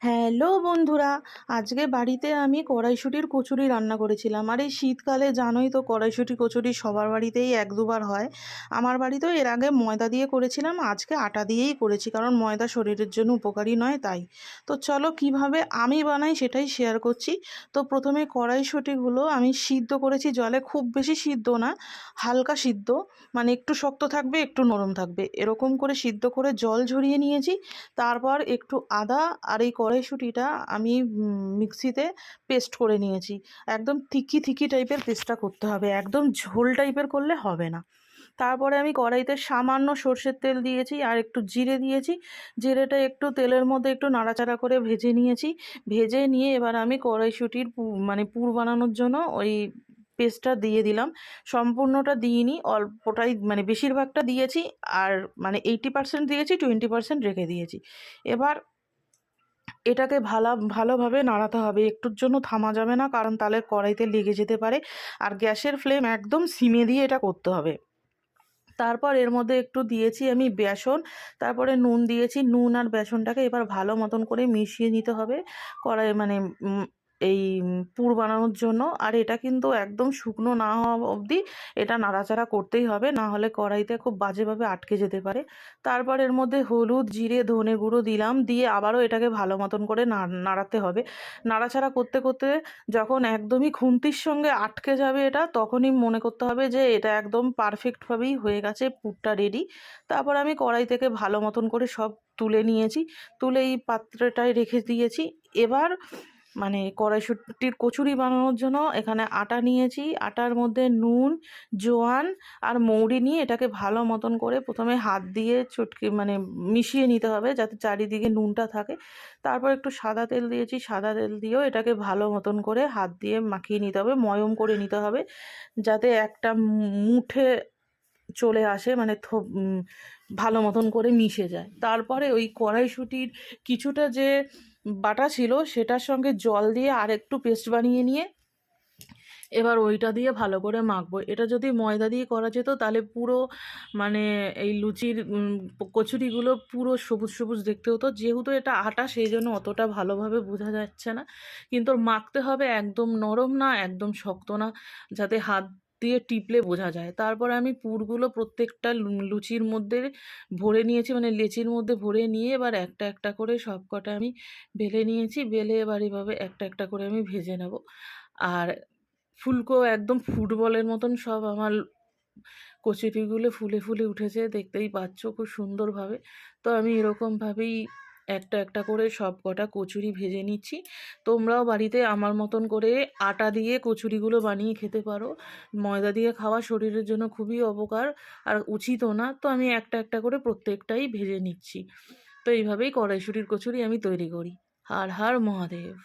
Hello বন্ধুরা, আজকে বাড়িতে আমি কড়াইশুঁটির কচুরি রান্না করেছিলাম। আর এই শীতকালে জানোই তো কড়াইশুঁটি কচুরি সবার বাড়িতেই এক দুবার হয়। আমার বাড়িতেও এর আগে ময়দা দিয়ে করেছিলাম, আজকে আটা দিয়েই করেছি, কারণ ময়দা শরীরের জন্য উপকারী নয় তাই। তো চলো কিভাবে আমি বানাই সেটাই শেয়ার করছি। তো প্রথমে কড়াইশুঁটিগুলো আমি সিদ্ধ করেছি জলে, খুব বেশি সিদ্ধ না, হালকা সিদ্ধ, মানে একটু শক্ত থাকবে একটু নরম থাকবে এরকম করে সিদ্ধ করে জল ঝরিয়ে নিয়েছি। তারপর একটু আদা আর এই কড়াইশুঁটিটা আমি মিক্সিতে পেস্ট করে নিয়েছি। একদম থিকি থিকি টাইপের পেস্টটা করতে হবে, একদম ঝোল টাইপের করলে হবে না। তারপরে আমি কড়াইতে সামান্য সর্ষের তেল দিয়েছি আর একটু জিরে দিয়েছি। জিরেটা একটু তেলের মধ্যে একটু নাড়াচাড়া করে ভেজে নিয়েছি। ভেজে নিয়ে এবার আমি কড়াইশুঁটির মানে পুর বানানোর জন্য ওই পেস্টটা দিয়ে দিলাম। সম্পূর্ণটা দিইনি, অল্পটাই মানে বেশিরভাগটা দিয়েছি। আর মানে 80% দিয়েছি, 20% রেখে দিয়েছি। এবার এটাকে ভালোভাবে নাড়াতে হবে, একটুর জন্য থামা যাবে না, কারণ তাহলে কড়াইতে লেগে যেতে পারে। আর গ্যাসের ফ্লেম একদম সিমে দিয়ে এটা করতে হবে। তারপর এর মধ্যে একটু দিয়েছি আমি বেসন, তারপরে নুন দিয়েছি। নুন আর বেসনটাকে এবার ভালো মতন করে মিশিয়ে নিতে হবে কড়াই মানে এই পুর বানানোর জন্য। আর এটা কিন্তু একদম শুকনো না হওয়া অবধি এটা নাড়াচাড়া করতেই হবে, না হলে কড়াইতে খুব বাজেভাবে আটকে যেতে পারে। তারপর এর মধ্যে হলুদ, জিরে, ধনে গুঁড়ো দিলাম, দিয়ে আবারও এটাকে ভালো মতন করে নাড়াতে হবে। নাড়াচাড়া করতে করতে যখন একদমই খুন্তির সঙ্গে আটকে যাবে এটা, তখনই মনে করতে হবে যে এটা একদম পারফেক্টভাবেই হয়ে গেছে, পুরটা রেডি। তারপর আমি কড়াই থেকে ভালো মতন করে সব তুলে নিয়েছি, তুলে এই পাত্রটায় রেখে দিয়েছি। এবার মানে কড়াইশুঁটির কচুরি বানানোর জন্য এখানে আটা নিয়েছি। আটার মধ্যে নুন, জোয়ান আর মৌরি নিয়ে এটাকে ভালো মতন করে প্রথমে হাত দিয়ে চটকে মানে মিশিয়ে নিতে হবে, যাতে চারিদিকে নুনটা থাকে। তারপর একটু সাদা তেল দিয়েছি, সাদা তেল দিয়েও এটাকে ভালো মতন করে হাত দিয়ে মাখিয়ে নিতে হবে, ময়ম করে নিতে হবে, যাতে একটা মুঠে চলে আসে, মানে ভালো মতন করে মিশে যায়। তারপরে ওই কড়াইশুঁটির কিছুটা যে বাটা ছিল সেটার সঙ্গে জল দিয়ে আর একটু পেস্ট বানিয়ে নিয়ে এবার ওইটা দিয়ে ভালো করে মাখবো। এটা যদি ময়দা দিয়ে করা যেত তাহলে পুরো মানে এই লুচির কচুরিগুলো পুরো সবুজ সবুজ দেখতে হতো। যেহেতু এটা আটা সেই জন্য অতটা ভালোভাবে বোঝা যাচ্ছে না, কিন্তু মাখতে হবে একদম নরম না একদম শক্ত না, যাতে হাত দিয়ে টিপলে বোঝা যায়। তারপরে আমি পুরগুলো প্রত্যেকটা লুচির মধ্যে ভরে নিয়েছি, মানে লেচির মধ্যে ভরে নিয়ে এবার একটা একটা করে সব কটা আমি বেলে নিয়েছি। বেলে এবার এভাবে একটা একটা করে আমি ভেজে নেব। আর ফুলকো একদম ফুটবলের মতন সব আমার কচুরিগুলো ফুলে ফুলে উঠেছে, দেখতেই পাচ্ছ খুব সুন্দরভাবে। তো আমি এরকমভাবেই একটা একটা করে সব কটা কচুরি ভেজে নিচ্ছি। তোমরাও বাড়িতে আমার মতন করে আটা দিয়ে কচুরিগুলো বানিয়ে খেতে পারো। ময়দা দিয়ে খাওয়া শরীরের জন্য খুবই অপকার আর উচিতও না। তো আমি একটা একটা করে প্রত্যেকটাই ভেজে নিচ্ছি। তো এইভাবেই কড়াইশুঁটির কচুরি আমি তৈরি করি। হর হর মহাদেব।